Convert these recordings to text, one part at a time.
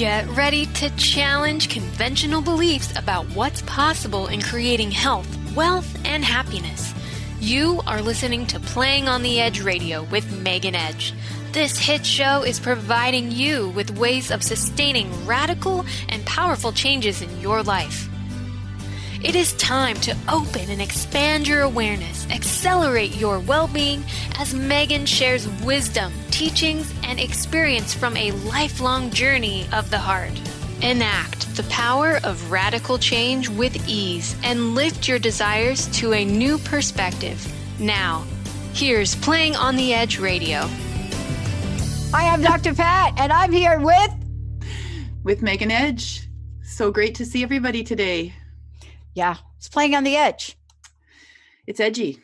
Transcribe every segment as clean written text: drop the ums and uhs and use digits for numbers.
Get ready to challenge conventional beliefs about what's possible in creating health, wealth, and happiness. You are listening to Playing on the Edge Radio with Megan Edge. This hit show is providing you with ways of sustaining radical and powerful changes in your life. It is time to open and expand your awareness, accelerate your well-being as Megan shares wisdom, teachings, and experience from a lifelong journey of the heart. Enact the power of radical change with ease and lift your desires to a new perspective. Now, here's Playing on the Edge Radio. Hi, I'm Dr. Pat, and I'm here with Megan Edge. So great to see everybody today. Yeah, it's Playing on the Edge. It's edgy.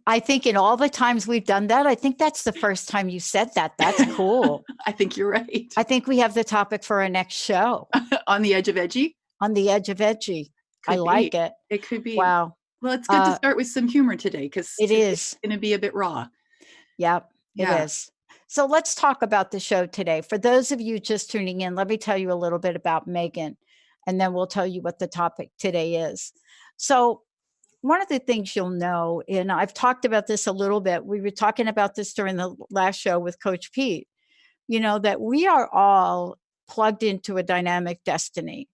I think in all the times we've done that, I think that's the first time you said that. That's cool. I think you're right. I think we have the topic for our next show. On the edge of edgy? On the edge of edgy. Could I like it. It could be. Wow. Well, it's good to start with some humor today because it's going to be a bit raw. Yep, it is. So let's talk about the show today. For those of you just tuning in, let me tell you a little bit about Megan, and then we'll tell you what the topic today is. So one of the things you'll know, and I've talked about this a little bit, we were talking about this during the last show with Coach Pete, that we are all plugged into a dynamic destiny.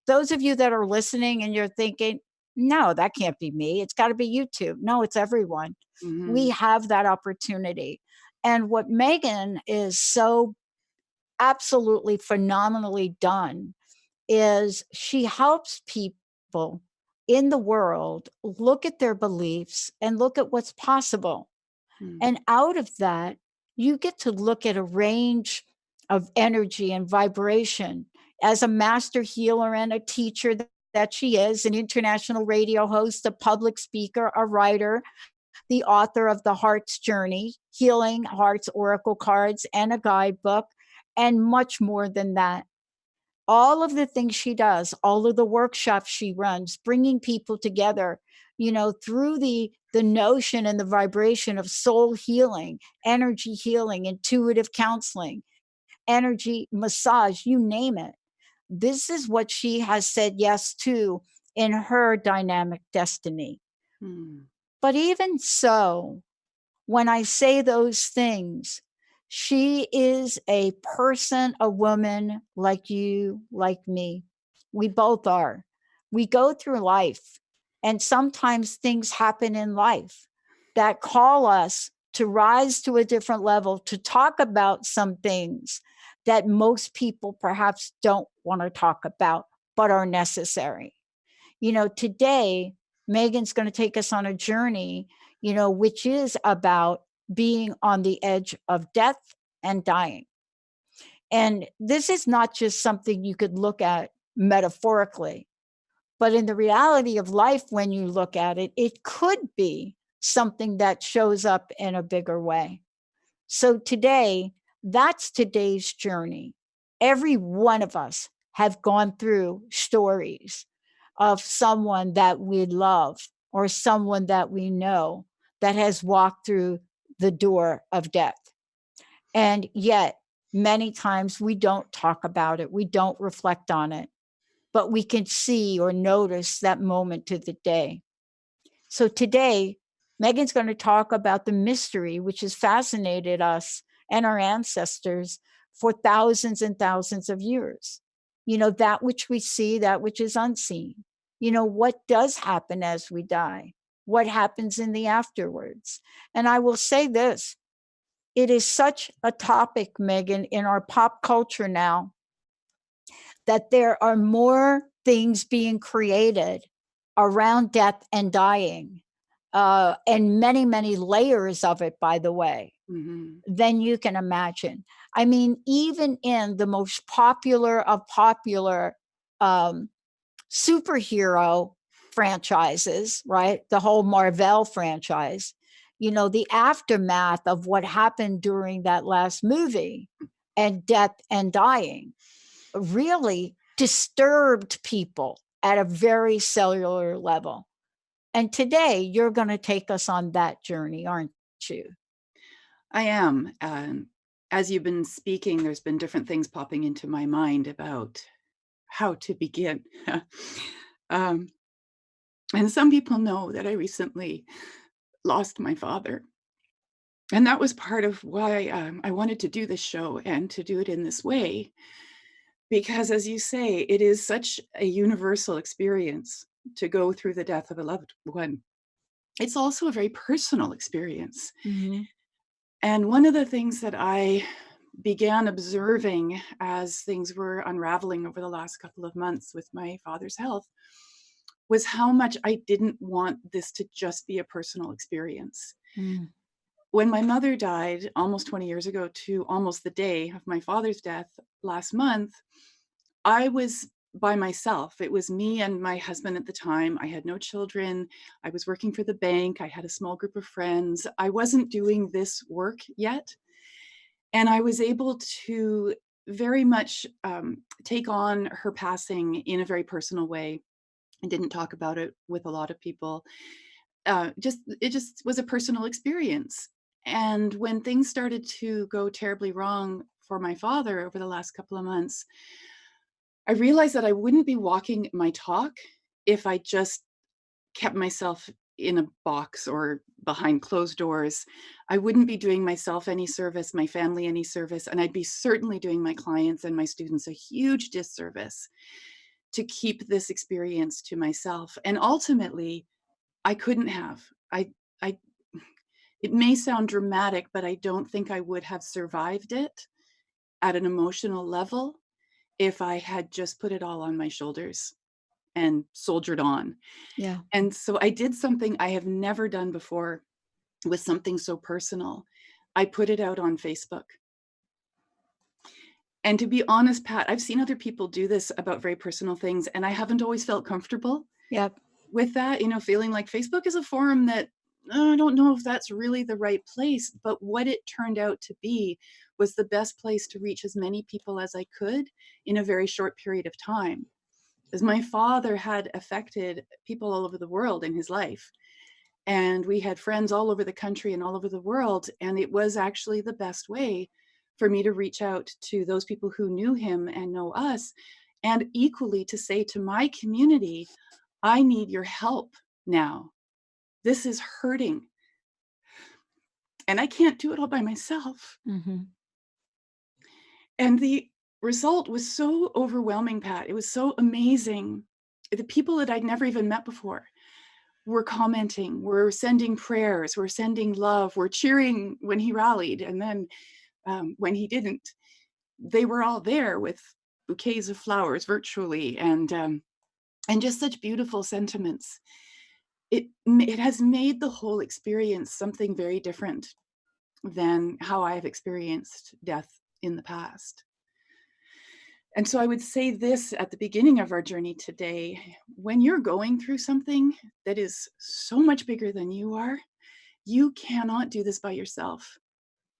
Those of you that are listening and you're thinking, no, that can't be me. It's got to be you two. No, it's everyone. Mm-hmm. We have that opportunity. And what Megan is so absolutely phenomenally done is she helps people in the world look at their beliefs and look at what's possible. And out of that, you get to look at a range of energy and vibration. As a master healer and a teacher that she is, an international radio host, a public speaker, a writer, the author of The Heart's Journey, Healing Hearts Oracle Cards, and a guidebook, and much more than that. All of the things she does, all of the workshops she runs, bringing people together, through the notion and the vibration of soul healing, energy healing, intuitive counseling, energy massage, you name it. This is what she has said yes to in her dynamic destiny. But even so, when I say those things, she is a person, a woman like you, like me. We both are. We go through life, and sometimes things happen in life that call us to rise to a different level, to talk about some things that most people perhaps don't want to talk about, but are necessary. Today, Megan's going to take us on a journey, which is about being on the edge of death and dying. And this is not just something you could look at metaphorically, but in the reality of life, when you look at it, it could be something that shows up in a bigger way. So today, that's today's journey. Every one of us have gone through stories of someone that we love or someone that we know that has walked through the door of death. And yet, many times we don't talk about it. We don't reflect on it, but we can see or notice that moment to the day. So today, Megan's going to talk about the mystery which has fascinated us and our ancestors for thousands and thousands of years. That which we see, that which is unseen. What does happen as we die? What happens in the afterwards? And I will say this, it is such a topic, Megan, in our pop culture now, that there are more things being created around death and dying, and many, many layers of it, by the way, than you can imagine. I mean, even in the most popular of popular superhero franchises, right? The whole Marvel franchise, the aftermath of what happened during that last movie and death and dying really disturbed people at a very cellular level. And today you're going to take us on that journey, aren't you? I am. as you've been speaking, there's been different things popping into my mind about how to begin. um, and some people know that I recently lost my father. And that was part of why I wanted to do this show and to do it in this way. Because as you say, it is such a universal experience to go through the death of a loved one. It's also a very personal experience. Mm-hmm. And one of the things that I began observing as things were unraveling over the last couple of months with my father's health was how much I didn't want this to just be a personal experience. Mm. When my mother died almost 20 years ago, to almost the day of my father's death last month, I was by myself. It was me and my husband at the time. I had no children. I was working for the bank. I had a small group of friends. I wasn't doing this work yet. And I was able to very much take on her passing in a very personal way. I didn't talk about it with a lot of people. It just was a personal experience. And when things started to go terribly wrong for my father over the last couple of months, I realized that I wouldn't be walking my talk if I just kept myself in a box or behind closed doors. I wouldn't be doing myself any service, my family any service, and I'd be certainly doing my clients and my students a huge disservice to keep this experience to myself. And ultimately, I couldn't have. I it may sound dramatic, but I don't think I would have survived it at an emotional level if I had just put it all on my shoulders and soldiered on. Yeah. And so I did something I have never done before with something so personal. I put it out on Facebook. And to be honest, Pat, I've seen other people do this about very personal things, and I haven't always felt comfortable Yep. with that, feeling like Facebook is a forum that I don't know if that's really the right place. But what it turned out to be was the best place to reach as many people as I could in a very short period of time. As my father had affected people all over the world in his life. And we had friends all over the country and all over the world. And it was actually the best way for me to reach out to those people who knew him and know us. And equally to say to my community, I need your help now. This is hurting. And I can't do it all by myself. Mm-hmm. And the result was so overwhelming, Pat. It was so amazing. The people that I'd never even met before were commenting, were sending prayers, were sending love, were cheering when he rallied. And then when he didn't, they were all there with bouquets of flowers virtually and just such beautiful sentiments. It has made the whole experience something very different than how I've experienced death in the past. And so I would say this at the beginning of our journey today: when you're going through something that is so much bigger than you are, you cannot do this by yourself.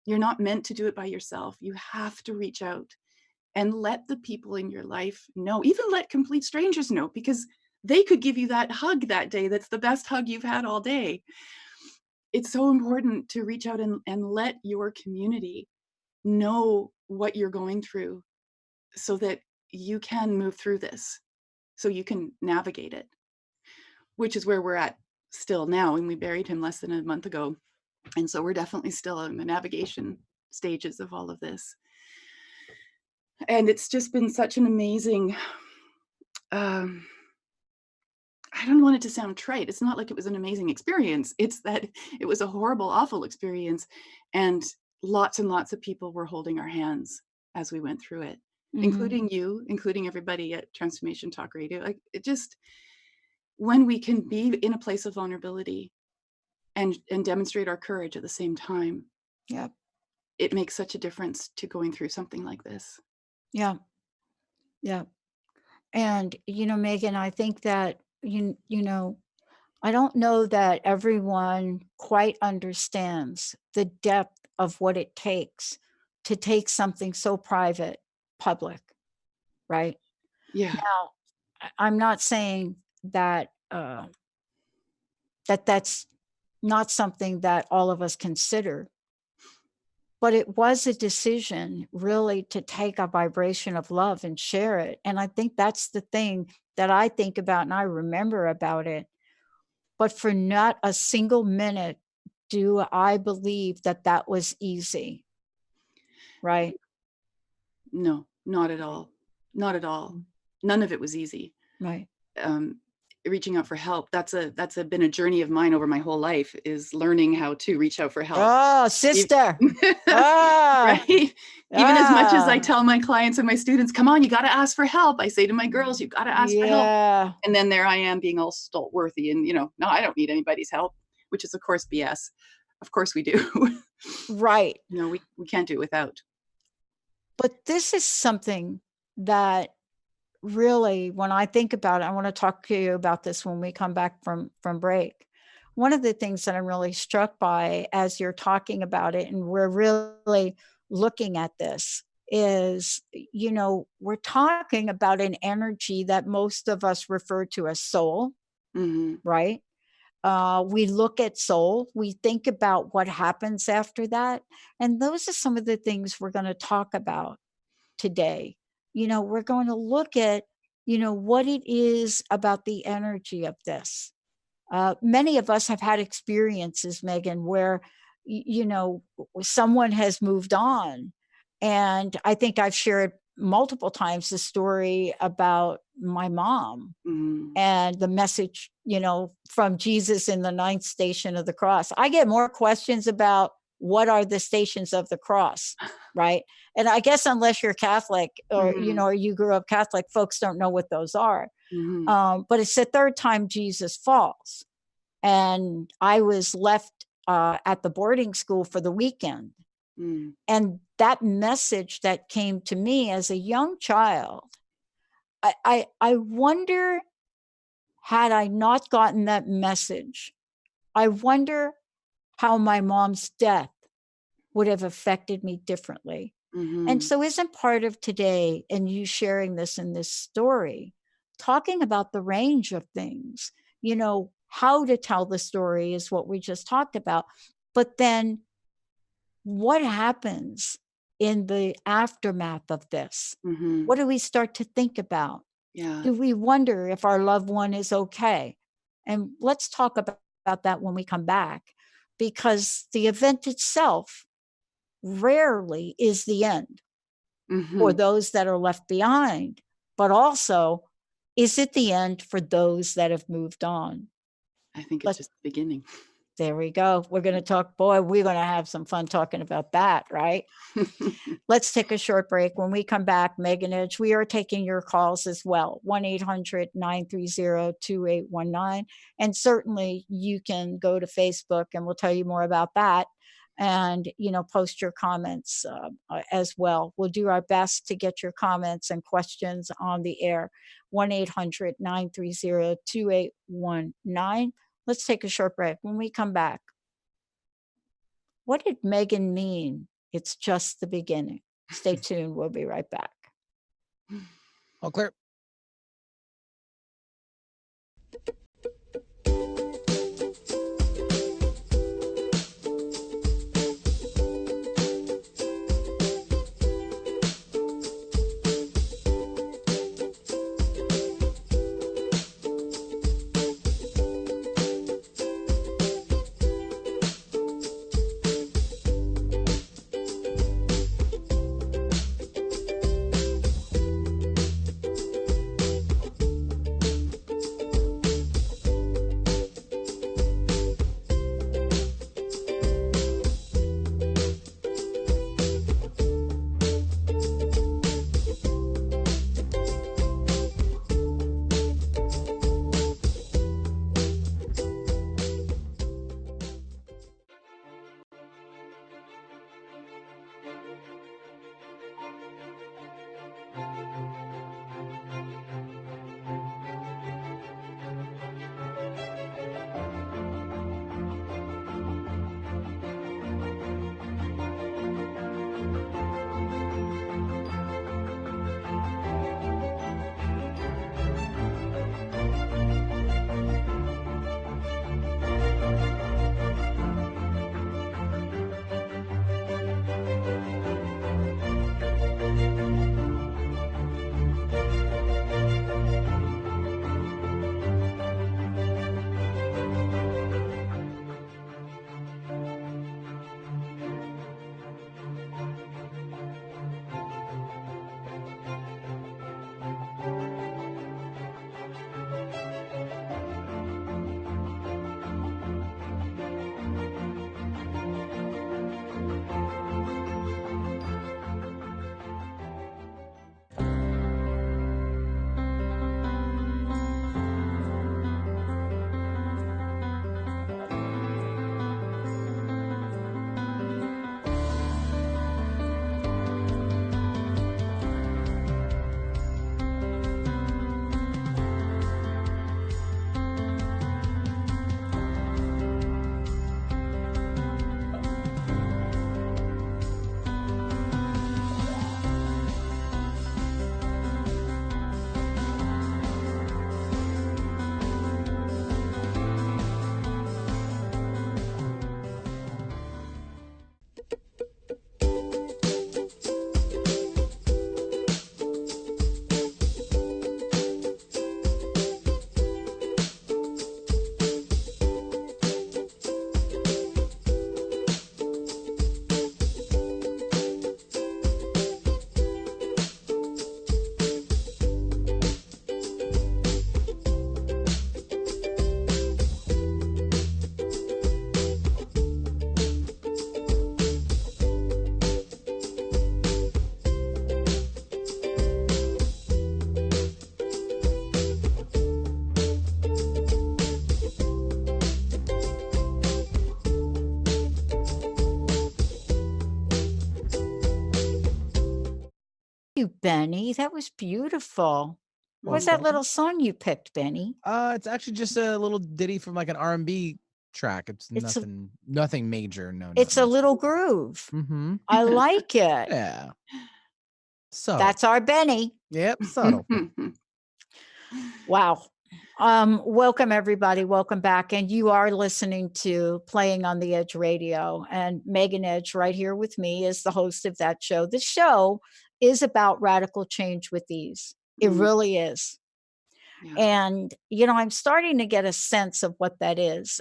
You're not meant to do it by yourself. You have to reach out and let the people in your life know, even let complete strangers know, because they could give you that hug that day that's the best hug you've had all day. It's so important to reach out and let your community know what you're going through so that you can move through this, so you can navigate it, which is where we're at still now. And we buried him less than a month ago. And so we're definitely still in the navigation stages of all of this. And it's just been such an amazing, I don't want it to sound trite. It's not like it was an amazing experience. It's that it was a horrible, awful experience. And lots of people were holding our hands as we went through it, including you, including everybody at Transformation Talk Radio. Like, it just, when we can be in a place of vulnerability and demonstrate our courage at the same time, Yep. it makes such a difference to going through something like this. Yeah. Yeah. And, Megan, I think that, I don't know that everyone quite understands the depth of what it takes to take something so private public, right? Yeah. Now, I'm not saying that that's not something that all of us consider, but it was a decision really to take a vibration of love and share it. And I think that's the thing that I think about and I remember about it. But for not a single minute do I believe that that was easy. Right? No, not at all. Not at all. None of it was easy. Right. Reaching out for help, that's been a journey of mine over my whole life, is learning how to reach out for help. Oh, sister. Ah, right? Even as much as I ah. tell my clients and my students, come on, you got to ask for help. I say to my girls, you got to ask for help. Yeah. And then there I am being all stalwarthy and, no, I don't need anybody's help, which is of course BS. Of course we do. Right. We can't do it without. But this is something that really, when I think about it, I want to talk to you about this when we come back from break. One of the things that I'm really struck by as you're talking about it, and we're really looking at this, is, we're talking about an energy that most of us refer to as soul, right? We look at soul, we think about what happens after that. And those are some of the things we're going to talk about today. We're going to look at, what it is about the energy of this. Many of us have had experiences, Megan, where, someone has moved on. And I think I've shared multiple times the story about my mom and the message, from Jesus in the 9th station of the cross. I get more questions about what are the stations of the cross, right? And I guess unless you're Catholic or, or you grew up Catholic, folks don't know what those are. But it's the 3rd time Jesus falls. And I was left at the boarding school for the weekend. And that message that came to me as a young child, I wonder, had I not gotten that message, I wonder how my mom's death would have affected me differently. And so isn't part of today, and you sharing this in this story, talking about the range of things, how to tell the story is what we just talked about. But then what happens in the aftermath of this? What do we start to think about? Yeah. Do we wonder if our loved one is okay? And let's talk about that when we come back, because the event itself rarely is the end for those that are left behind, but also, is it the end for those that have moved on? I think it's just the beginning. There we go. We're going to talk, boy, we're going to have some fun talking about that, right? Let's take a short break. When we come back, Megan Edge, we are taking your calls as well, 1-800-930-2819. And certainly you can go to Facebook and we'll tell you more about that. And, post your comments as well. We'll do our best to get your comments and questions on the air, 1-800-930-2819. Let's take a short break. When we come back, what did Megan mean? It's just the beginning. Stay tuned. We'll be right back. All clear. you, Benny. That was beautiful. What's Welcome. that little song you picked, Benny? It's actually just a little ditty from like an R&B track. It's nothing major. No, It's a little groove. Mm-hmm. I like it. Yeah. So that's our Benny. Yep, subtle. Wow. Welcome everybody. Welcome back. And you are listening to Playing on the Edge Radio. And Megan Edge right here with me is the host of that show. The show is about radical change with ease. It really is. Yeah. And, I'm starting to get a sense of what that is.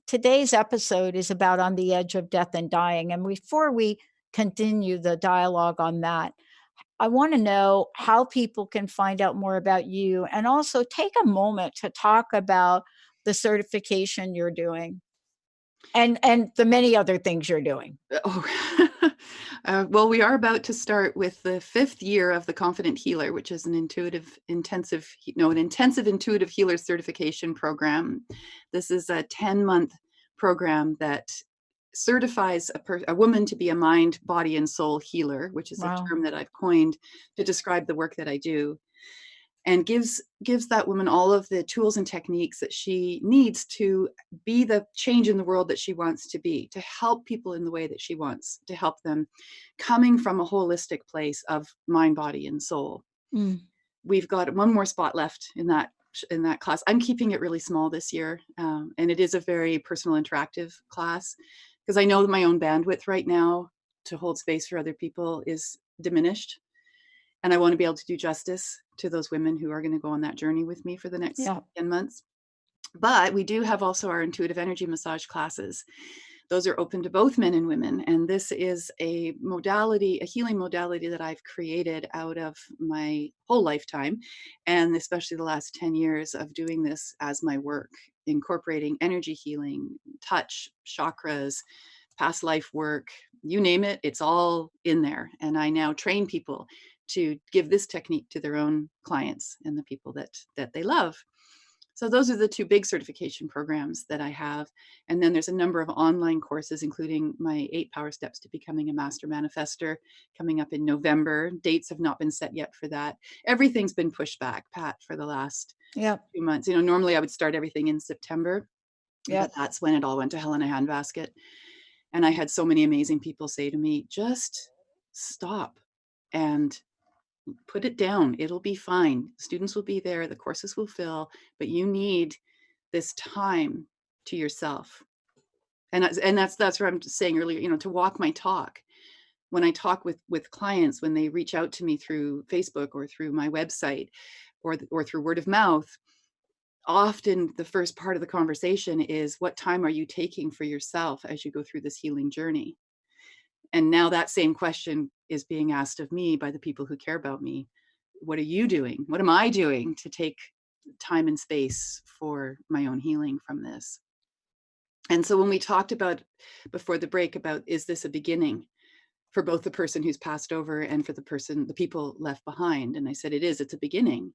Today's episode is about on the edge of death and dying. And before we continue the dialogue on that, I want to know how people can find out more about you, and also take a moment to talk about the certification you're doing and the many other things you're doing. Well, we are about to start with the 5th year of the Confident Healer, which is an intensive intuitive healer certification program. This is a 10-month program that certifies a woman to be a mind, body, and soul healer, which is a term that I've coined to describe the work that I do, and gives that woman all of the tools and techniques that she needs to be the change in the world that she wants to be, to help people in the way that she wants to help them, coming from a holistic place of mind, body, and soul. We've got one more spot left in that class. I'm keeping it really small this year, and it is a very personal, interactive class, because I know that my own bandwidth right now to hold space for other people is diminished. And I want to be able to do justice to those women who are going to go on that journey with me for the next 10 months. But we do have also our intuitive energy massage classes. Those are open to both men and women. And this is a healing modality that I've created out of my whole lifetime, and especially the last 10 years of doing this as my work, incorporating energy healing, touch, chakras, past life work, you name it, it's all in there. And I now train people to give this technique to their own clients and the people that they love. So those are the 2 big certification programs that I have. And then there's a number of online courses, including my 8 Power Steps to Becoming a Master Manifester, coming up in November. Dates have not been set yet for that. Everything's been pushed back, Pat, for the last 2 months. Normally I would start everything in September, but that's when it all went to hell in a handbasket. And I had so many amazing people say to me, just stop and put it down. It'll be fine. Students will be there. The courses will fill, but you need this time to yourself. And that's what I'm saying earlier, to walk my talk. When I talk with clients, when they reach out to me through Facebook or through my website or through word of mouth, often the first part of the conversation is, what time are you taking for yourself as you go through this healing journey? And now that same question is being asked of me by the people who care about me. What are you doing? What am I doing to take time and space for my own healing from this? And so when we talked about before the break about, is this a beginning for both the person who's passed over and for the people left behind? And I said, it is, it's a beginning.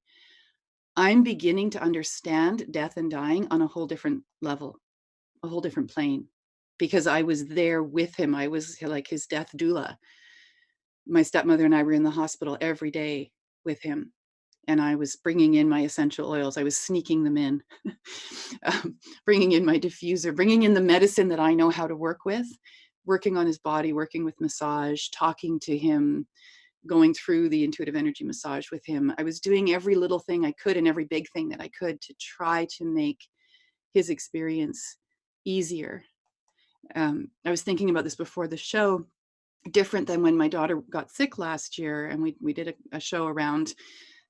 I'm beginning to understand death and dying on a whole different level, a whole different plane, because I was there with him. I was like his death doula. My stepmother and I were in the hospital every day with him, and I was bringing in my essential oils. I was sneaking them in, bringing in my diffuser, bringing in the medicine that I know how to work with, working on his body, working with massage, talking to him, going through the intuitive energy massage with him. I was doing every little thing I could and every big thing that I could to try to make his experience easier. I was thinking about this before the show, different than when my daughter got sick last year, and we did a show around,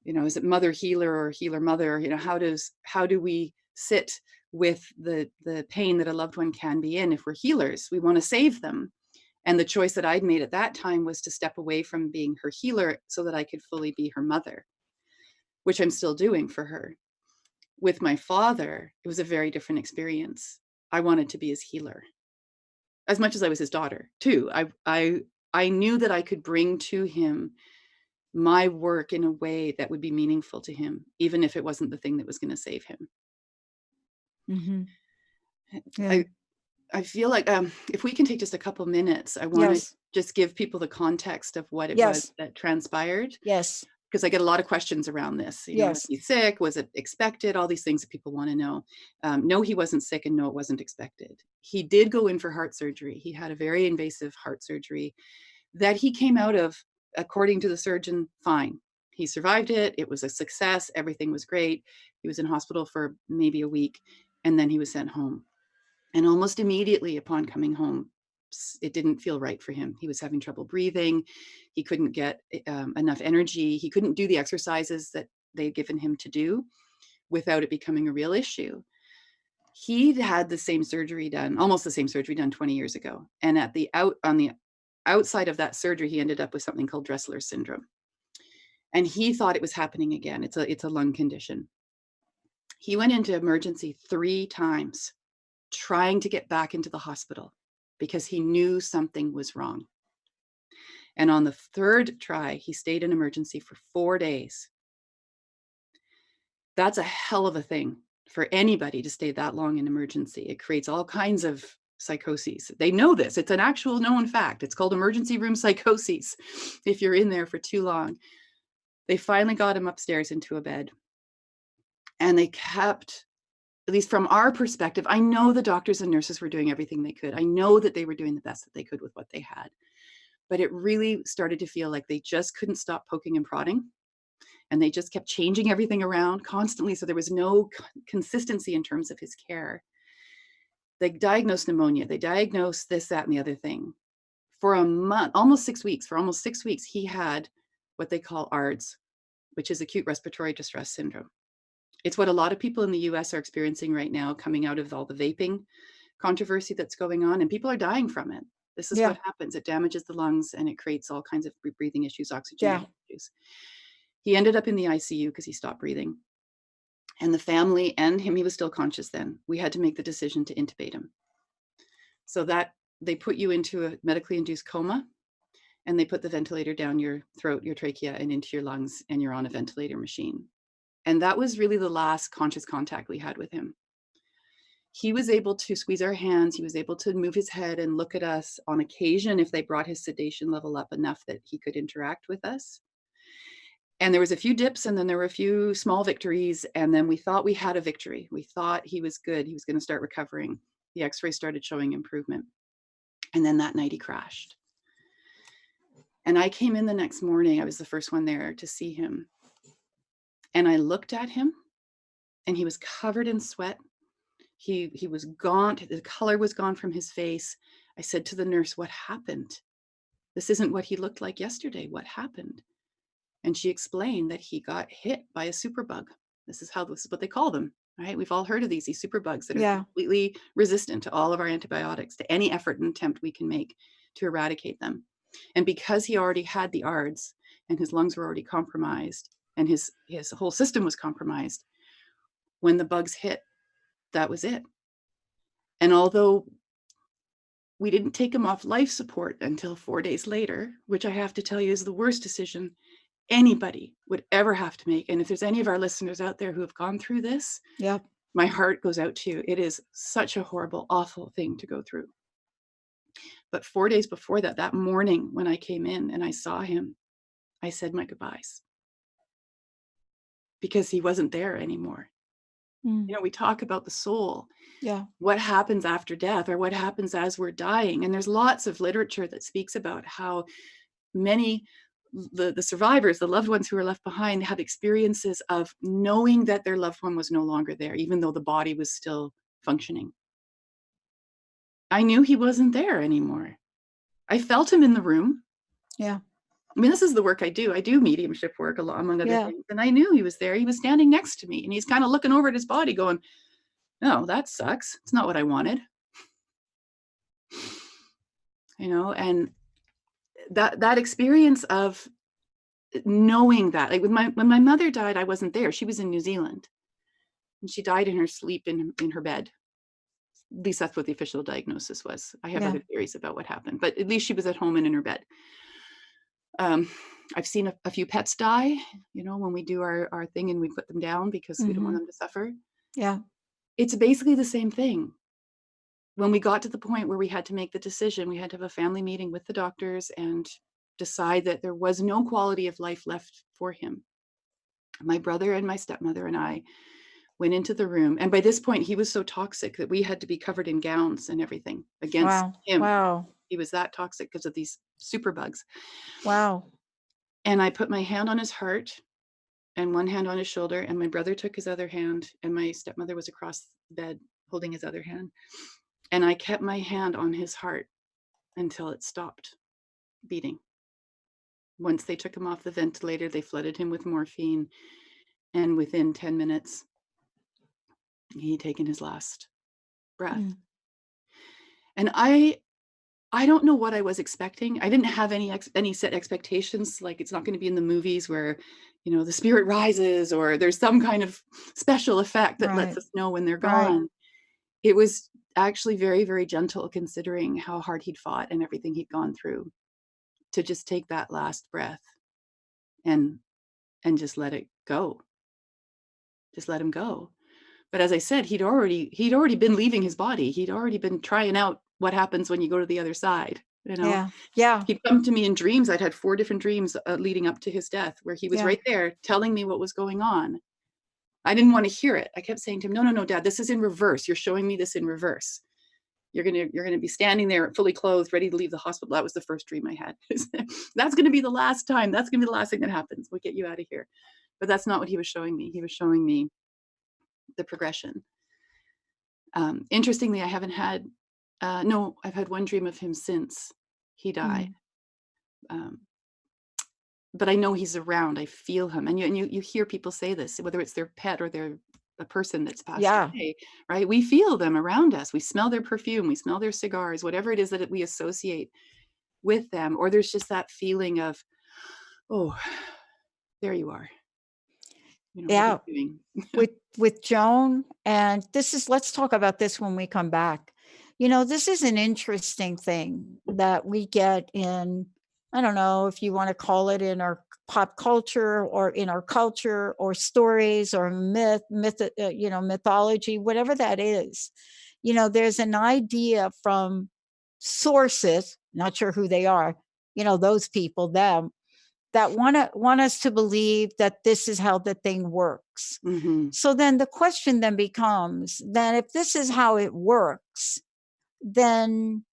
is it mother healer or healer mother? How do we sit with the pain that a loved one can be in? If we're healers, we want to save them. And the choice that I'd made at that time was to step away from being her healer so that I could fully be her mother, which I'm still doing for her. With my father, it was a very different experience. I wanted to be his healer as much as I was his daughter too. I knew that I could bring to him my work in a way that would be meaningful to him, even if it wasn't the thing that was going to save him. Mm-hmm. Yeah. I feel like if we can take just a couple minutes, I want to Yes. just give people the context of what it was Yes. that transpired. Yes. Because I get a lot of questions around this. You know, was Yes. he sick? Was it expected? All these things that people want to know. No, he wasn't sick, and no, it wasn't expected. He did go in for heart surgery. He had a very invasive heart surgery that he came out of, according to the surgeon, fine. He survived it. It was a success. Everything was great. He was in hospital for maybe a week, and then he was sent home. And almost immediately upon coming home, it didn't feel right for him. He was having trouble breathing. He couldn't get enough energy. He couldn't do the exercises that they'd given him to do without it becoming a real issue. He'd had the same surgery done, almost the same surgery done 20 years ago. And on the outside of that surgery, he ended up with something called Dressler syndrome. And he thought it was happening again. It's a lung condition. He went into emergency 3 times trying to get back into the hospital because he knew something was wrong. And on the 3rd try, he stayed in emergency for 4 days. That's a hell of a thing for anybody to stay that long in emergency. It creates all kinds of psychoses. They know this. It's an actual known fact. It's called emergency room psychoses if you're in there for too long. They finally got him upstairs into a bed. And they kept, at least from our perspective, I know the doctors and nurses were doing everything they could. I know that they were doing the best that they could with what they had. But it really started to feel like they just couldn't stop poking and prodding. And they just kept changing everything around constantly. So there was no consistency in terms of his care. They diagnosed pneumonia. They diagnosed this, that, and the other thing. For a month, almost 6 weeks, he had what they call ARDS, which is acute respiratory distress syndrome. It's what a lot of people in the US are experiencing right now, coming out of all the vaping controversy that's going on, and people are dying from it. This is what happens. It damages the lungs and it creates all kinds of breathing issues, oxygen issues. He ended up in the ICU because he stopped breathing. And the family and him, he was still conscious then. We had to make the decision to intubate him. So that they put you into a medically induced coma, and they put the ventilator down your throat, your trachea, and into your lungs, and you're on a ventilator machine. And that was really the last conscious contact we had with him. He was able to squeeze our hands. He was able to move his head and look at us on occasion if they brought his sedation level up enough that he could interact with us. And there was a few dips, and then there were a few small victories. And then we thought we had a victory. We thought he was good. He was going to start recovering. The x-rays started showing improvement. And then that night he crashed. And I came in the next morning. I was the first one there to see him. And I looked at him, and he was covered in sweat. He was gaunt. The color was gone from his face. I said to the nurse, "What happened? This isn't what he looked like yesterday. What happened?" And she explained that he got hit by a superbug. This is what they call them, right? We've all heard of these superbugs that are completely resistant to all of our antibiotics, to any effort and attempt we can make to eradicate them. And because he already had the ARDS and his lungs were already compromised and his whole system was compromised, when the bugs hit, that was it. And although we didn't take him off life support until 4 days later, which I have to tell you is the worst decision anybody would ever have to make. And if there's any of our listeners out there who have gone through this, my heart goes out to you. It is such a horrible, awful thing to go through. But 4 days before that, that morning when I came in and I saw him, I said my goodbyes because he wasn't there anymore. You know, we talk about the soul. What happens after death, or what happens as we're dying. And there's lots of literature that speaks about how many, the survivors, the loved ones who are left behind, have experiences of knowing that their loved one was no longer there, even though the body was still functioning. I knew he wasn't there anymore. I felt him in the room. I mean, this is the work I do. I do mediumship work among other things. And I knew he was there. He was standing next to me, and he's kind of looking over at his body going, "No, that sucks. It's not what I wanted." You know, and that experience of knowing that, like when my mother died, I wasn't there. She was in New Zealand, and she died in her sleep in her bed. At least that's what the official diagnosis was. I have other theories about what happened, but at least she was at home and in her bed. I've seen a few pets die, you know, when we do our thing and we put them down because we don't want them to suffer. It's basically the same thing. when we got to the point where we had to make the decision, we had to have a family meeting with the doctors and decide that there was no quality of life left for him. My brother and my stepmother and I went into the room. And by this point, he was so toxic that we had to be covered in gowns and everything against him. Wow. He was that toxic because of these superbugs. Wow. And I put my hand on his heart and one hand on his shoulder, and my brother took his other hand, and my stepmother was across the bed holding his other hand. And I kept my hand on his heart until it stopped beating. Once they took him off the ventilator, they flooded him with morphine. And within 10 minutes, he'd taken his last breath. And I don't know what I was expecting. I didn't have any set expectations. Like, it's not going to be in the movies where, the spirit rises or there's some kind of special effect that lets us know when they're gone. It was actually very, very gentle, considering how hard he'd fought and everything he'd gone through, to just take that last breath and just let it go. Just let him go. But as I said, he'd already been leaving his body. He'd already been trying out what happens when you go to the other side. Yeah. He'd come to me in dreams. I'd had 4 different dreams leading up to his death, where he was right there telling me what was going on. I didn't want to hear it. I kept saying to him, no, Dad, this is in reverse. You're showing me this in reverse. You're gonna be standing there fully clothed, ready to leave the hospital. That was the first dream I had. That's gonna be the last time. That's gonna be the last thing that happens. We'll get you out of here. But that's not what he was showing me. He was showing me the progression. Interestingly, I haven't had, I've had one dream of him since he died. But I know he's around. I feel him. And you hear people say this, whether it's their pet or a person that's passed away, right? We feel them around us. We smell their perfume. We smell their cigars, whatever it is that we associate with them. Or there's just that feeling of, oh, there you are. What are you doing? with Joan, and let's talk about this when we come back. This is an interesting thing that we get in, I don't know if you want to call it in our pop culture or in our culture or stories or mythology, whatever that is. There's an idea from sources, not sure who they are, those people, them, that want us to believe that this is how the thing works. So then the question then becomes, then if this is how it works, then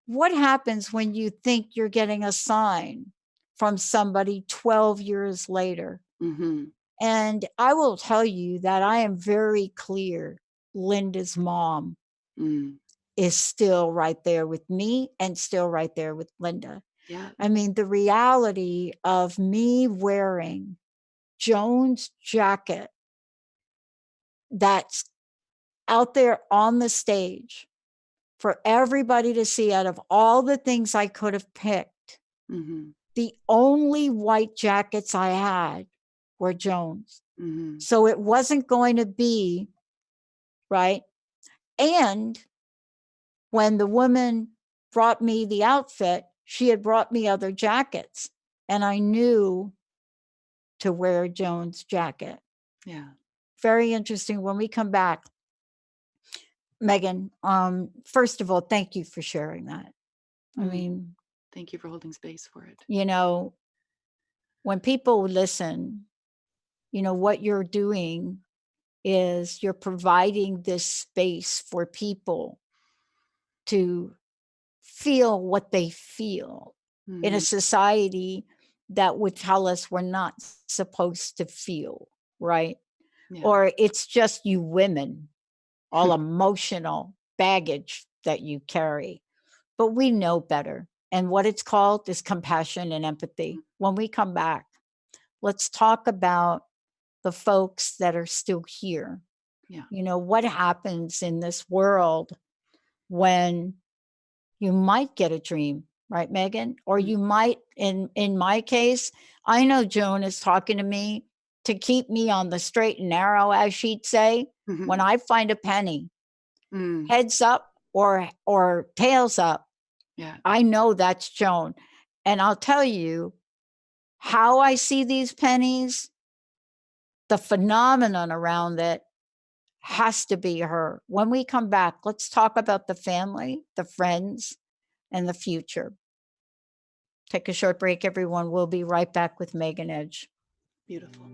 what happens when you think you're getting a sign from somebody 12 years later? And I will tell you that I am very clear Linda's mom is still right there with me and still right there with Linda. I mean, the reality of me wearing Joan's jacket that's out there on the stage for everybody to see, out of all the things I could have picked, the only white jackets I had were Joan's. So it wasn't going to be, right? And when the woman brought me the outfit, she had brought me other jackets, and I knew to wear Joan's jacket. Very interesting. When we come back, Megan, first of all, thank you for sharing that. I mean, thank you for holding space for it. When people listen, what you're doing is you're providing this space for people to feel what they feel in a society that would tell us we're not supposed to feel, right? Or it's just you women, all emotional baggage that you carry. But we know better. And what it's called is compassion and empathy. When we come back, let's talk about the folks that are still here. What happens in this world when you might get a dream, right, Megan? Or you might, in my case, I know Joan is talking to me to keep me on the straight and narrow, as she'd say. When I find a penny, heads up or tails up, I know that's Joan. And I'll tell you how I see these pennies, the phenomenon around it. has to be her. When we come back, let's talk about the family, the friends, and the future. Take a short break, everyone. We'll be right back with Megan Edge. Beautiful.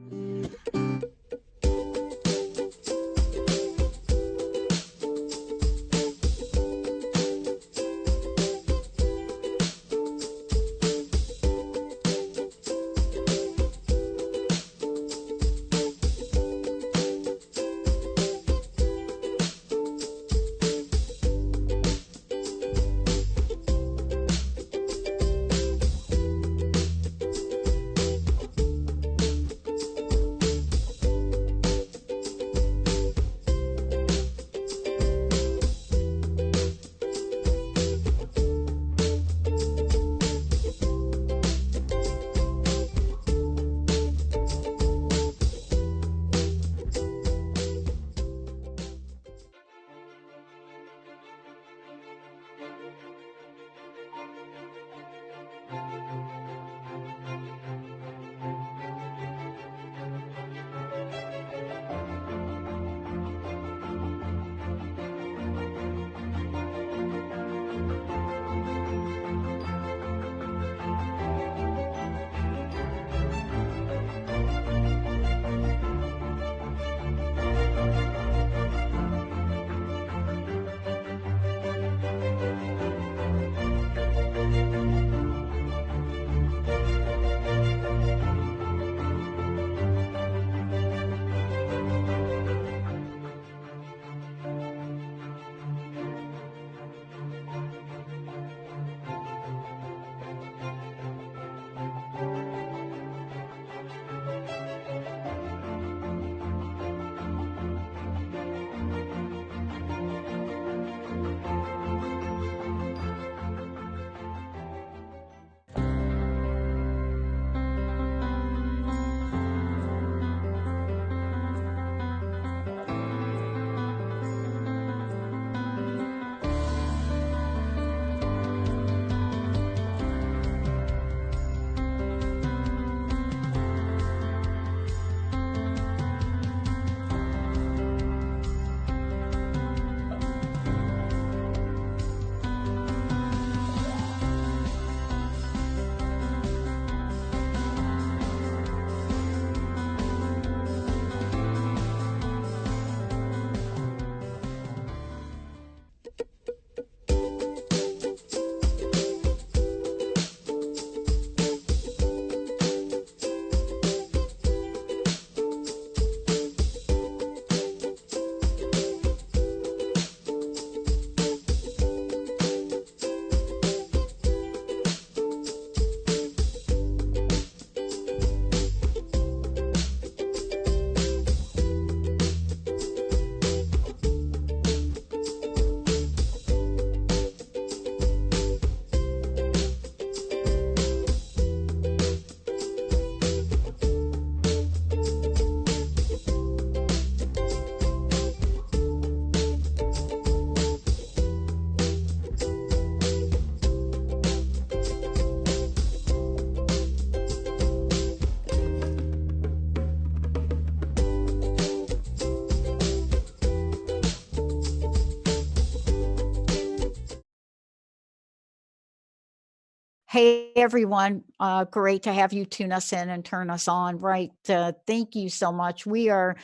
Hey, everyone. Great to have you tune us in and turn us on. Right. Thank you so much. We are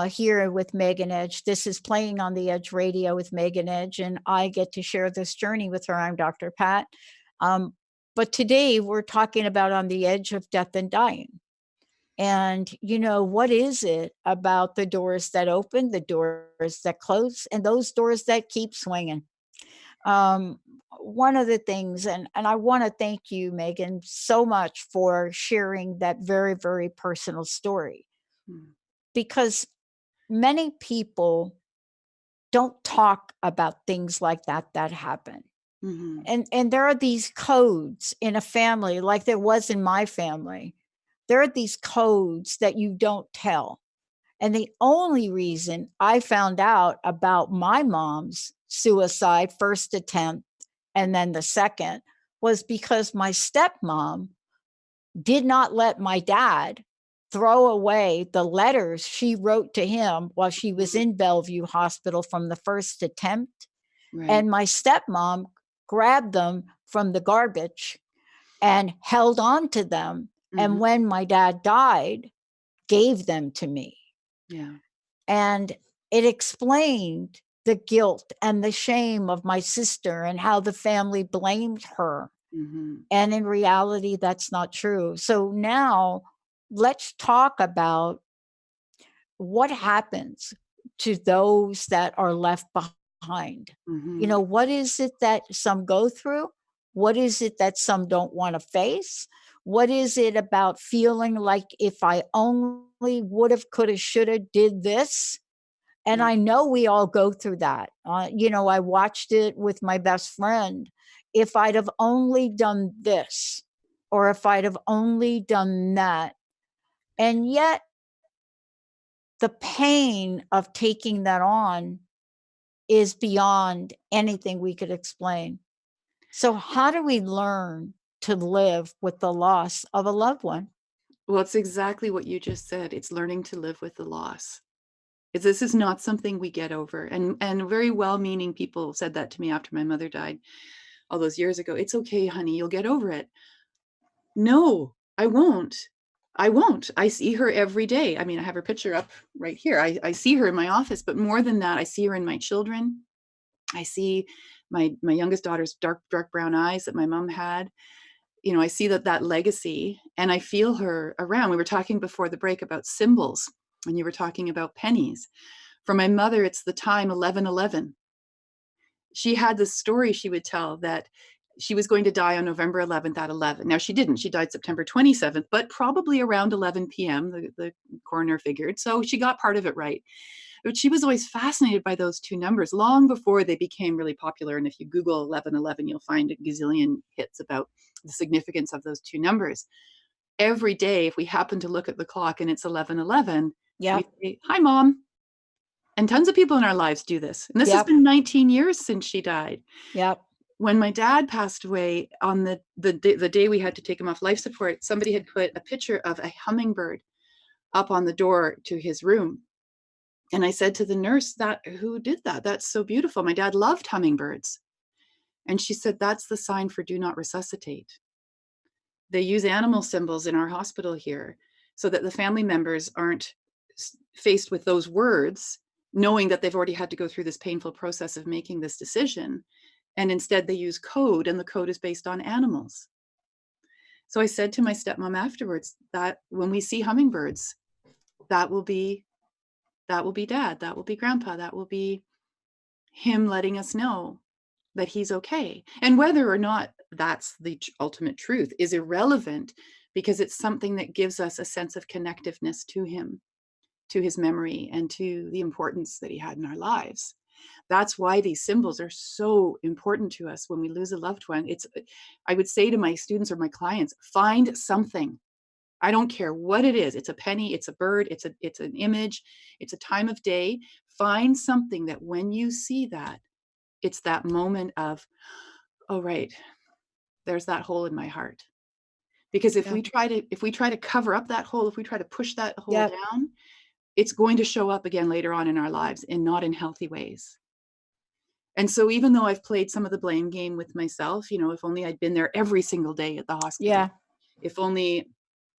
here with Megan Edge. This is Playing on the Edge Radio with Megan Edge, and I get to share this journey with her. I'm Dr. Pat. But today we're talking about on the edge of death and dying. And, what is it about the doors that open, the doors that close, and those doors that keep swinging? One of the things, and I want to thank you, Megan, so much for sharing that very, very personal story, because many people don't talk about things like that happen. Mm-hmm. And there are these codes in a family, like there was in my family. There are these codes that you don't tell. And the only reason I found out about my mom's suicide, first attempt, and then the second, was because my stepmom did not let my dad throw away the letters she wrote to him while she was in Bellevue Hospital from the first attempt. Right. And my stepmom grabbed them from the garbage and held on to them. And when my dad died, gave them to me. Yeah. And it explained the guilt and the shame of my sister and how the family blamed her. And in reality, that's not true. So now let's talk about what happens to those that are left behind. You know, what is it that some go through? What is it that some don't want to face? What is it about feeling like if I only would have, could have, should have, did this? And I know we all go through that. You know, I watched it with my best friend. If I'd have only done this, or if I'd have only done that. And yet, the pain of taking that on is beyond anything we could explain. So, how do we learn to live with the loss of a loved one? Well, it's exactly what you just said. It's learning to live with the loss. This is not something we get over. And very well-meaning people said that to me after my mother died all those years ago. It's okay, honey, you'll get over it. No, I won't. I see her every day. I mean, I have her picture up right here. I see her in my office, but more than that, I see her in my children. I see my youngest daughter's dark brown eyes that my mom had. You know, I see that legacy, and I feel her around. We were talking before the break about symbols, and you were talking about pennies. For my mother, it's the time 11/11. She had this story she would tell that she was going to die on November 11th at 11. Now, she didn't. She died September 27th, but probably around 11 p.m., the coroner figured. So she got part of it right. But she was always fascinated by those two numbers long before they became really popular. And if you Google 11/11, you'll find a gazillion hits about the significance of those two numbers. Every day, if we happen to look at the clock and it's 11/11, we say, "Hi, Mom." And tons of people in our lives do this. And this has been 19 years since she died. When my dad passed away, on the day we had to take him off life support, somebody had put a picture of a hummingbird up on the door to his room. And I said to the nurse, who did that? That's so beautiful. My dad loved hummingbirds. And she said, that's the sign for do not resuscitate. They use animal symbols in our hospital here so that the family members aren't faced with those words, knowing that they've already had to go through this painful process of making this decision. And instead they use code, and the code is based on animals. So I said to my stepmom afterwards that when we see hummingbirds, that will be Dad, that will be Grandpa, that will be him letting us know that he's okay. And whether or not that's the ultimate truth is irrelevant, because it's something that gives us a sense of connectiveness to him, to his memory, and to the importance that he had in our lives. That's why these symbols are so important to us when we lose a loved one. I would say to my students or my clients, find something. I don't care what it is. It's a penny, it's a bird, it's an image, it's a time of day. Find something that when you see that, it's that moment of, oh, right, there's that hole in my heart. Because if we try to cover up that hole, if we try to push that hole down, it's going to show up again later on in our lives, and not in healthy ways. And so even though I've played some of the blame game with myself, if only I'd been there every single day at the hospital, if only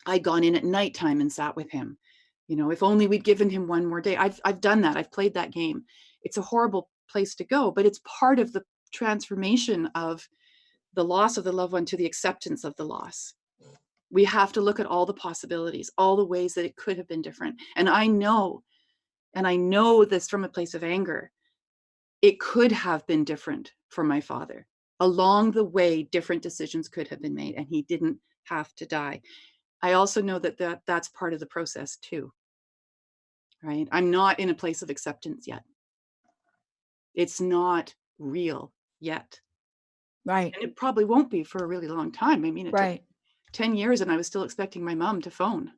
I'd gone in at nighttime and sat with him, if only we'd given him one more day. I've done that. I've played that game. It's a horrible place to go, but it's part of the transformation of the loss of the loved one to the acceptance of the loss. We have to look at all the possibilities, all the ways that it could have been different. And I know this from a place of anger. It could have been different for my father. Along the way, different decisions could have been made, and he didn't have to die. I also know that that's part of the process too, right? I'm not in a place of acceptance yet. It's not real yet. Right. And it probably won't be for a really long time. I mean, it took 10 years and I was still expecting my mom to phone,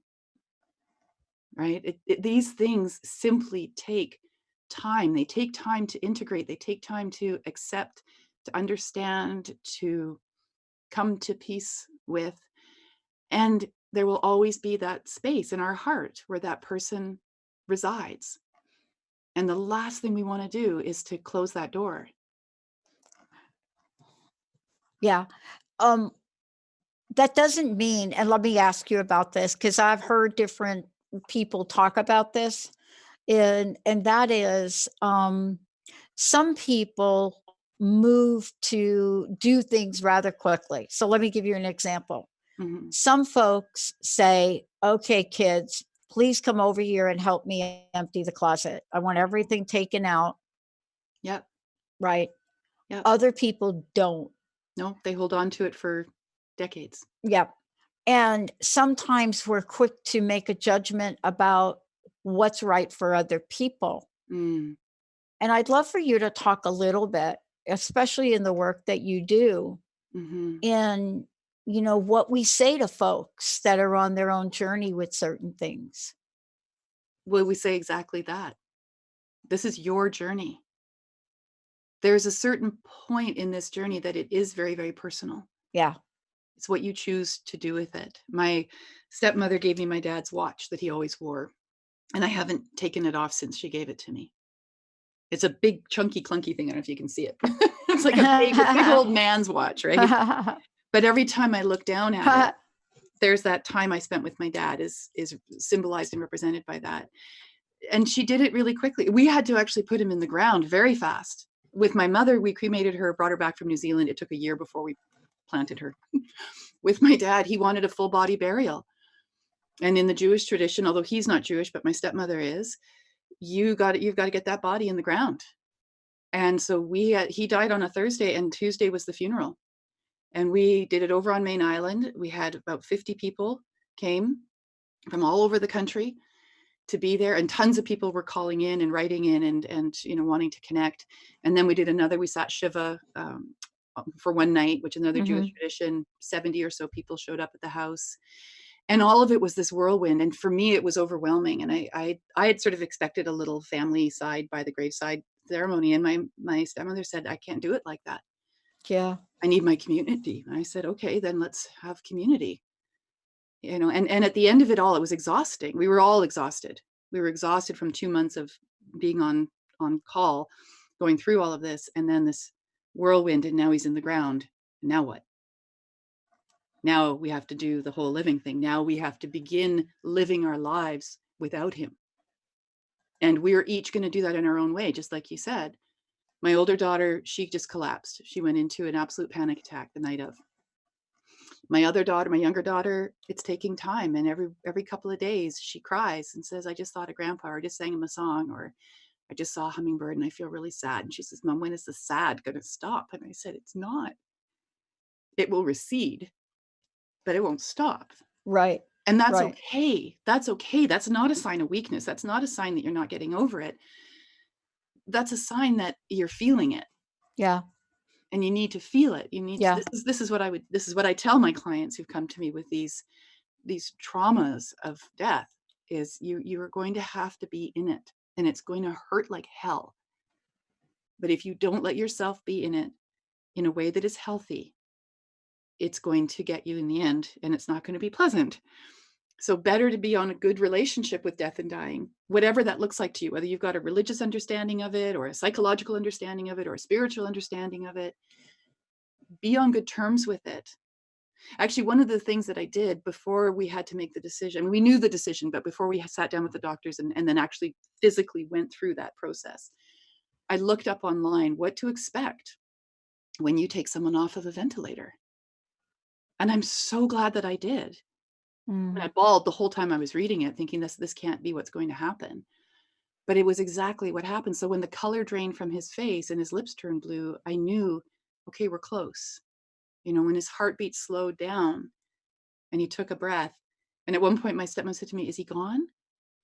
right? These things simply take time. They take time to integrate. They take time to accept, to understand, to come to peace with. And there will always be that space in our heart where that person resides. And the last thing we want to do is to close that door. Yeah. That doesn't mean, and let me ask you about this, because I've heard different people talk about this, and that is, some people move to do things rather quickly. So let me give you an example. Mm-hmm. Some folks say, okay, kids, please come over here and help me empty the closet. I want everything taken out. Yep. Right. Yep. Other people don't. No, they hold on to it for decades. Yep. And sometimes we're quick to make a judgment about what's right for other people. Mm. And I'd love for you to talk a little bit, especially in the work that you do, Mm-hmm. in, you know, what we say to folks that are on their own journey with certain things. Well, we say exactly that. This is your journey. There's a certain point in this journey that it is very, very personal. Yeah. It's what you choose to do with it. My stepmother gave me my dad's watch that he always wore, and I haven't taken it off since she gave it to me. It's a big, chunky, clunky thing. I don't know if you can see it. It's like a big old man's watch, right? But every time I look down at it, there's that time I spent with my dad is symbolized and represented by that. And she did it really quickly. We had to actually put him in the ground very fast. With my mother, we cremated her, brought her back from New Zealand. It took a year before we planted her. With my dad, he wanted a full body burial. And in the Jewish tradition, although he's not Jewish, but my stepmother is, you've got to get that body in the ground. And so he died on a Thursday, and Tuesday was the funeral. And we did it over on Main Island. We had about 50 people came from all over the country to be there, and tons of people were calling in and writing in and wanting to connect. And then we sat Shiva for one night, which is another Jewish tradition. 70 or so people showed up at the house, and all of it was this whirlwind. And for me, it was overwhelming. And I had sort of expected a little family side by the graveside ceremony, and my stepmother said, I can't do it like that. Yeah. I need my community. And I said, okay, then let's have community. And at the end of it all, it was exhausting. We were all exhausted. We were exhausted from 2 months of being on call, going through all of this, and then this whirlwind, and now he's in the ground. Now what? Now we have to do the whole living thing. Now we have to begin living our lives without him. And we're each going to do that in our own way, just like you said. My older daughter, she just collapsed. She went into an absolute panic attack the night of. My younger daughter, it's taking time. And every couple of days she cries and says, I just thought of Grandpa, or I just sang him a song, or I just saw a hummingbird and I feel really sad. And she says, Mom, when is the sad going to stop? And I said, it's not. It will recede, but it won't stop. Right. And that's okay. That's okay. That's not a sign of weakness. That's not a sign that you're not getting over it. That's a sign that you're feeling it. Yeah. And you need to feel it. You need to, this is what I tell my clients who've come to me with these traumas of death, is you are going to have to be in it, and it's going to hurt like hell. But if you don't let yourself be in it in a way that is healthy, it's going to get you in the end, and it's not going to be pleasant. So better to be on a good relationship with death and dying, whatever that looks like to you, whether you've got a religious understanding of it, or a psychological understanding of it, or a spiritual understanding of it. Be on good terms with it. Actually, one of the things that I did before we had to make the decision, we knew the decision, but before we sat down with the doctors and then actually physically went through that process, I looked up online what to expect when you take someone off of a ventilator. And I'm so glad that I did. And I bawled the whole time I was reading it, thinking this can't be what's going to happen. But it was exactly what happened. So when the color drained from his face and his lips turned blue, I knew, okay, we're close. When his heartbeat slowed down and he took a breath. And at one point my stepmom said to me, is he gone?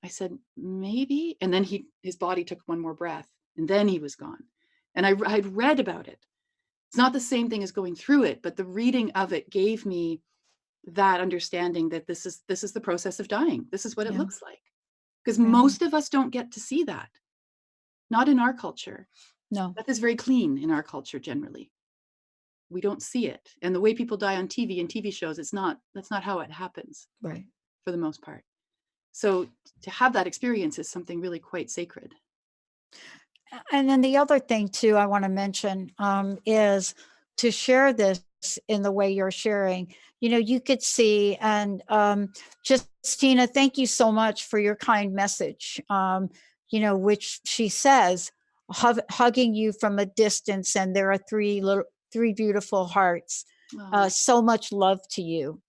I said, maybe. And then his body took one more breath, and then he was gone. And I'd read about it. It's not the same thing as going through it, but the reading of it gave me that understanding that this is the process of dying. This is what it looks like. Because most of us don't get to see that. Not in our culture. No. Death is very clean in our culture generally. we don't see it. And the way people die on TV and TV shows, that's not how it happens. Right. For the most part. So to have that experience is something really quite sacred. And then the other thing too, I want to mention is to share this in the way you're sharing. You could see, and Justina, thank you so much for your kind message. Which she says, hugging you from a distance, and there are three beautiful hearts. So much love to you.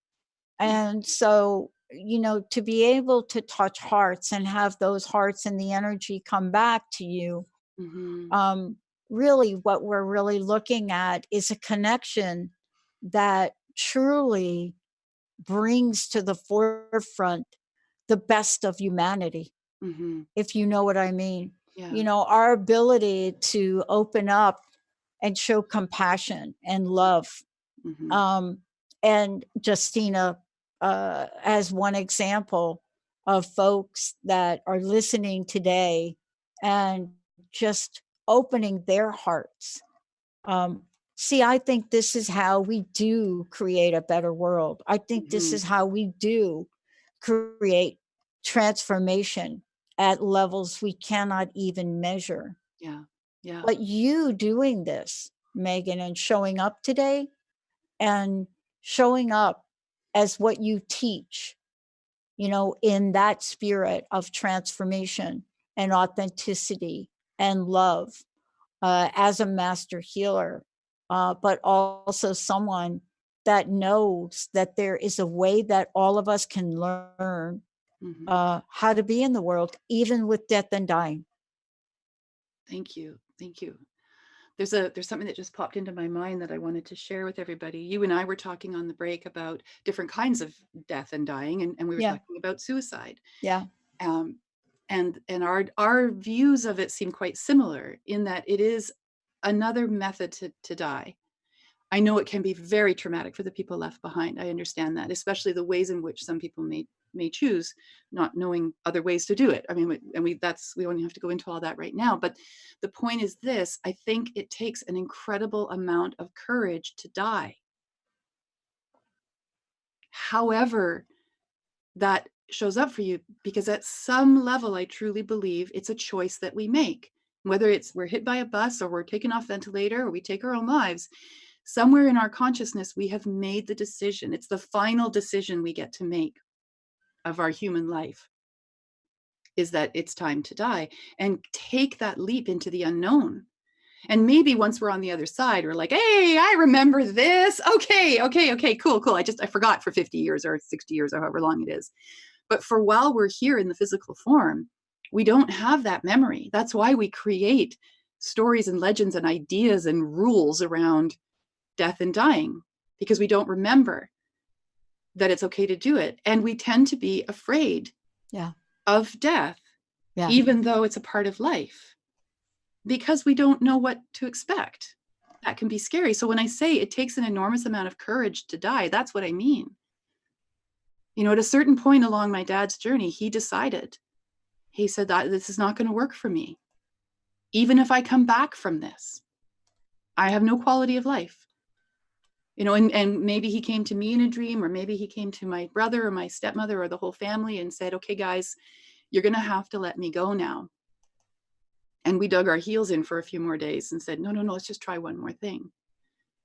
And so, to be able to touch hearts and have those hearts and the energy come back to you, really what we're really looking at is a connection that truly brings to the forefront the best of humanity, if you know what I mean. Yeah. Our ability to open up and show compassion and love. And Justina, as one example of folks that are listening today and just opening their hearts. See, I think this is how we do create a better world. I think this is how we do create transformation at levels we cannot even measure. Yeah. Yeah. But you doing this, Megan, and showing up today and showing up as what you teach, in that spirit of transformation and authenticity and love, as a master healer, but also someone that knows that there is a way that all of us can learn how to be in the world, even with death and dying. Thank you. Thank you. There's something that just popped into my mind that I wanted to share with everybody. You and I were talking on the break about different kinds of death and dying, and we were talking about suicide. Yeah. And our views of it seem quite similar in that it is another method to die. I know it can be very traumatic for the people left behind. I understand that, especially the ways in which some people may choose, not knowing other ways to do it. I mean, and we don't have to go into all that right now. But the point is this: I think it takes an incredible amount of courage to die. However, that shows up for you, because at some level, I truly believe it's a choice that we make. Whether it's we're hit by a bus or we're taken off ventilator or we take our own lives, somewhere in our consciousness, we have made the decision. It's the final decision we get to make of our human life, is that it's time to die and take that leap into the unknown. And maybe once we're on the other side, we're like, hey, I remember this. Okay, cool. I forgot for 50 years or 60 years or however long it is. But for while we're here in the physical form, we don't have that memory. That's why we create stories and legends and ideas and rules around death and dying, because we don't remember that it's okay to do it. And we tend to be afraid of death, even though it's a part of life, because we don't know what to expect. That can be scary. So when I say it takes an enormous amount of courage to die, that's what I mean. At a certain point along my dad's journey, he said that this is not going to work for me. Even if I come back from this, I have no quality of life. And maybe he came to me in a dream, or maybe he came to my brother or my stepmother or the whole family and said, okay, guys, you're going to have to let me go now. And we dug our heels in for a few more days and said, no, let's just try one more thing.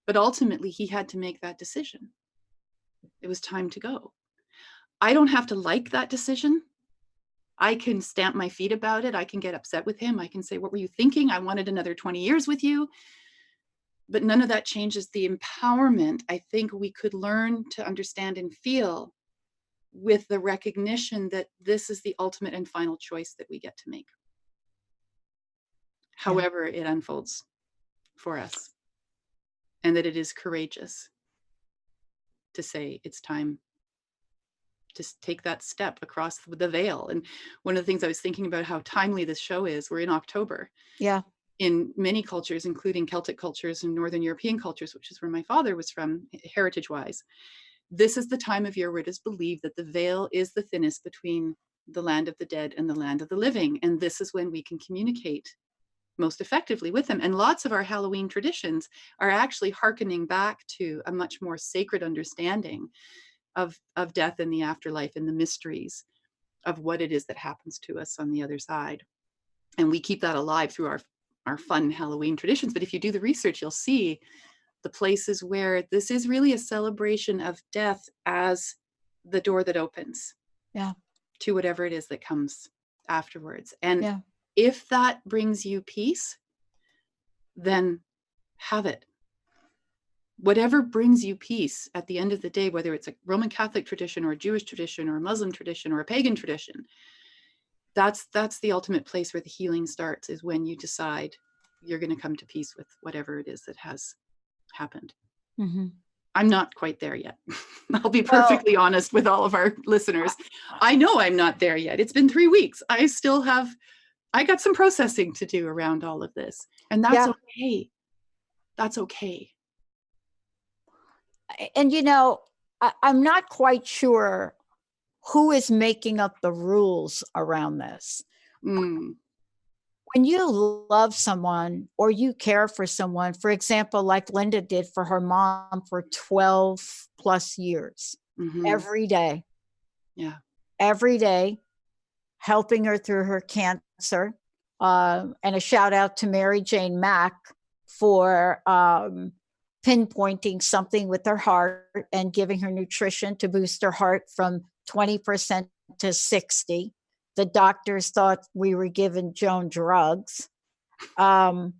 But ultimately, he had to make that decision. It was time to go. I don't have to like that decision. I can stamp my feet about it. I can get upset with him. I can say, what were you thinking? I wanted another 20 years with you. But none of that changes the empowerment I think we could learn to understand and feel with the recognition that this is the ultimate and final choice that we get to make. However it unfolds for us. And that it is courageous to say it's time to take that step across the veil. And one of the things I was thinking about, how timely this show is, we're in October. Yeah. In many cultures, including Celtic cultures and Northern European cultures, which is where my father was from, heritage-wise, this is the time of year where it is believed that the veil is the thinnest between the land of the dead and the land of the living. And this is when we can communicate most effectively with them. And lots of our Halloween traditions are actually hearkening back to a much more sacred understanding of death and the afterlife and the mysteries of what it is that happens to us on the other side. And we keep that alive through our fun Halloween traditions. But if you do the research, you'll see the places where this is really a celebration of death as the door that opens to whatever it is that comes afterwards. And if that brings you peace, then have it. Whatever brings you peace at the end of the day, whether it's a Roman Catholic tradition or a Jewish tradition or a Muslim tradition or a pagan tradition, that's the ultimate place where the healing starts, is when you decide you're going to come to peace with whatever it is that has happened. Mm-hmm. I'm not quite there yet. I'll be perfectly honest with all of our listeners. I know I'm not there yet. It's been 3 weeks. I got some processing to do around all of this, and that's okay. That's okay. And I'm not quite sure who is making up the rules around this. When you love someone or you care for someone, for example, like Linda did for her mom for 12 plus years, every day. Yeah. Every day, helping her through her cancer. And a shout out to Mary Jane Mack for pinpointing something with her heart and giving her nutrition to boost her heart from 20% to 60%. The doctors thought we were giving Joan drugs. You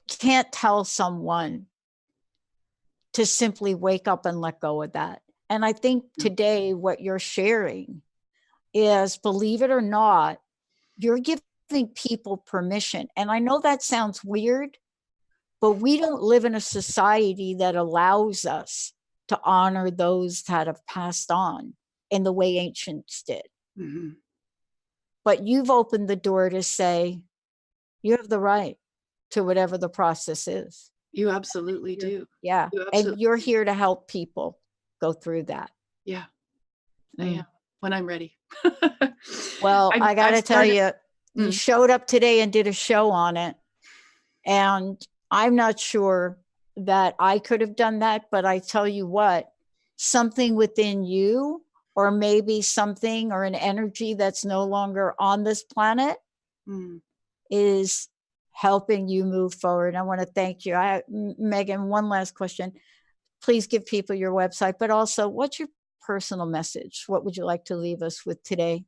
can't tell someone to simply wake up and let go of that. And I think today what you're sharing is, believe it or not, you're giving people permission. And I know that sounds weird, but we don't live in a society that allows us to honor those that have passed on in the way ancients did. Mm-hmm. But you've opened the door to say, you have the right to whatever the process is. You absolutely do. Yeah. And you're here to help people go through that. Yeah. I am, when I'm ready. Well, I got to tell you, you showed up today and did a show on it. And I'm not sure that I could have done that, but I tell you what, something within you, or maybe something or an energy that's no longer on this planet is helping you move forward. I want to thank you. Megan, one last question. Please give people your website, but also, what's your personal message? What would you like to leave us with today?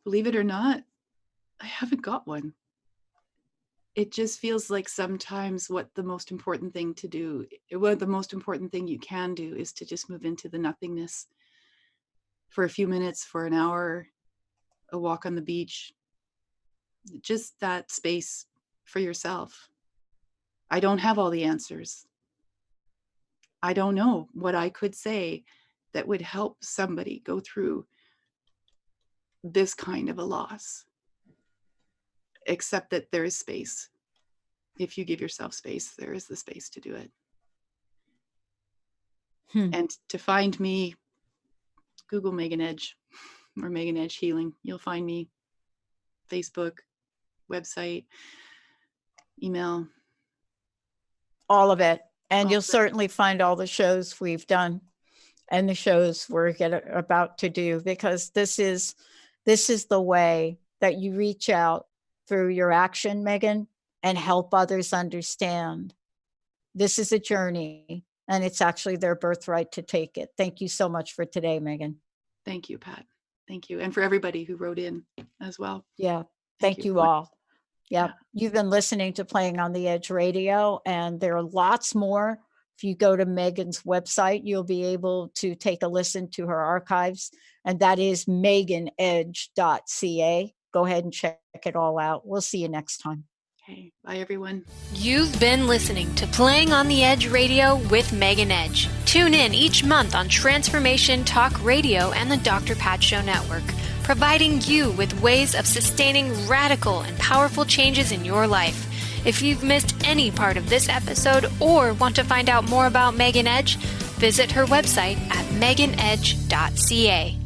Believe it or not, I haven't got one. It just feels like sometimes what the most important thing you can do is to just move into the nothingness for a few minutes, for an hour, a walk on the beach, just that space for yourself. I don't have all the answers. I don't know what I could say that would help somebody go through this kind of a loss, except that there is space. If you give yourself space, there is the space to do it. And to find me, Google Megan Edge or Megan Edge Healing. You'll find me. Facebook, website, email. All of it. And you'll certainly find all the shows we've done and the shows we're about to do, because this is the way that you reach out through your action, Megan, and help others understand this is a journey, and it's actually their birthright to take it. Thank you so much for today, Megan. Thank you, Pat. Thank you. And for everybody who wrote in as well. Yeah. Thank you all. Yeah. You've been listening to Playing on the Edge Radio, and there are lots more. If you go to Megan's website, you'll be able to take a listen to her archives, and that is meganedge.ca. Go ahead and check it all out. We'll see you next time. Okay. Bye, everyone. You've been listening to Playing on the Edge Radio with Megan Edge. Tune in each month on Transformation Talk Radio and the Dr. Pat Show Network, providing you with ways of sustaining radical and powerful changes in your life. If you've missed any part of this episode or want to find out more about Megan Edge, visit her website at meganedge.ca.